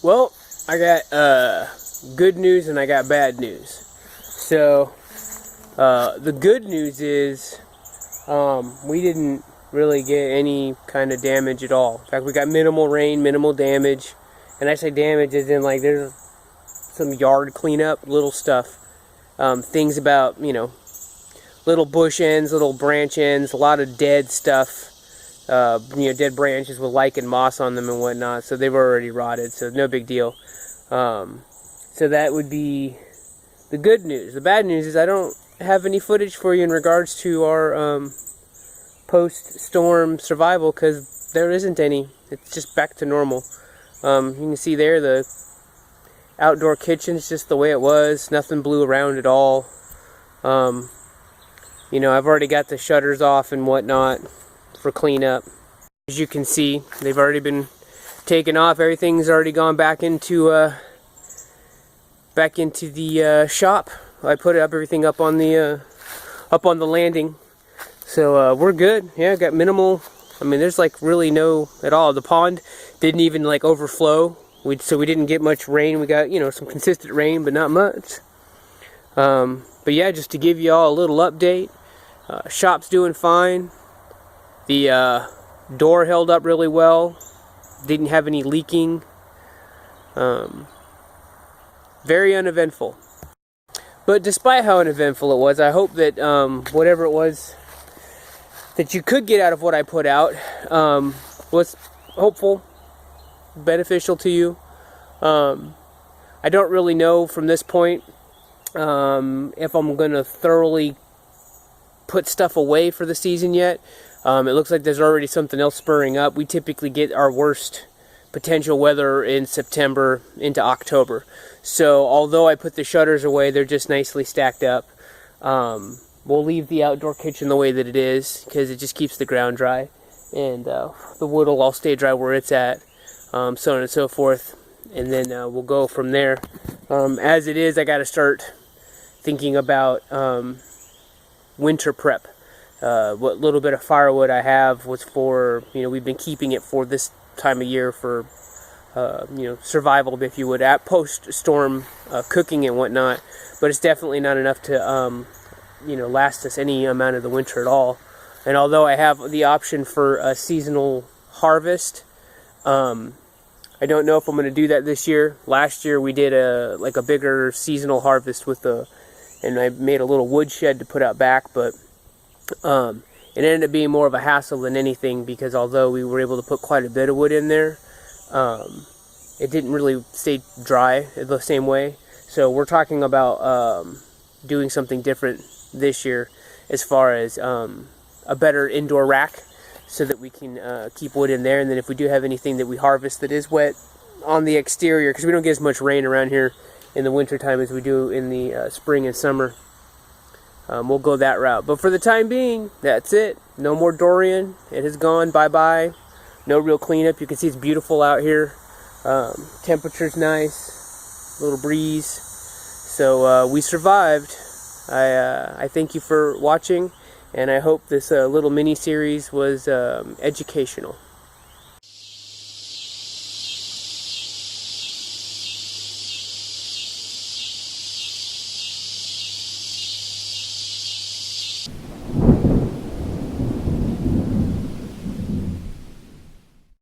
Well, I got good news and I got bad news. So, the good news is we didn't really get any kind of damage at all. In fact, we got minimal rain, minimal damage. And I say damage as in, like, there's some yard cleanup, little stuff. Things about, little bush ends, little branch ends, a lot of dead stuff. Dead branches with lichen moss on them and whatnot, so they've already rotted, so no big deal. So that would be the good news. The bad news is I don't have any footage for you in regards to our post-storm survival, because there isn't any. It's just back to normal. You can see there the outdoor kitchen's just the way it was. Nothing blew around at all. I've already got the shutters off and whatnot for cleanup. As you can see, they've already been taken off. Everything's already gone back into the shop. I put everything up on the landing, so we're good. Yeah, got minimal. I mean, there's like really no at all. The pond didn't even like overflow. So we didn't get much rain. We got some consistent rain, but not much. But yeah, just to give you all a little update. Shop's doing fine. The door held up really well. Didn't have any leaking. Very uneventful. But despite how uneventful it was, I hope that whatever it was that you could get out of what I put out was hopeful, beneficial to you. I don't really know from this point if I'm going to thoroughly put stuff away for the season yet. It looks like there's already something else spurring up. We typically get our worst potential weather in September into October. So although I put the shutters away, they're just nicely stacked up. We'll leave the outdoor kitchen the way that it is because it just keeps the ground dry. And the wood will all stay dry where it's at, so on and so forth. And then we'll go from there. As it is, I got to start thinking about winter prep. What little bit of firewood I have was for, we've been keeping it for this time of year for, survival, if you would, at post-storm cooking and whatnot. But it's definitely not enough to, last us any amount of the winter at all. And although I have the option for a seasonal harvest, I don't know if I'm going to do that this year. Last year we did a bigger seasonal harvest and I made a little wood shed to put out back, but it ended up being more of a hassle than anything because although we were able to put quite a bit of wood in there, it didn't really stay dry the same way. So we're talking about doing something different this year as far as a better indoor rack so that we can keep wood in there. And then if we do have anything that we harvest that is wet on the exterior, because we don't get as much rain around here in the wintertime as we do in the spring and summer, we'll go that route. But for the time being, that's it. No more Dorian. It has gone bye-bye. No real cleanup. You can see it's beautiful out here. Temperature's nice. Little breeze. So we survived. I thank you for watching, and I hope this little mini-series was educational.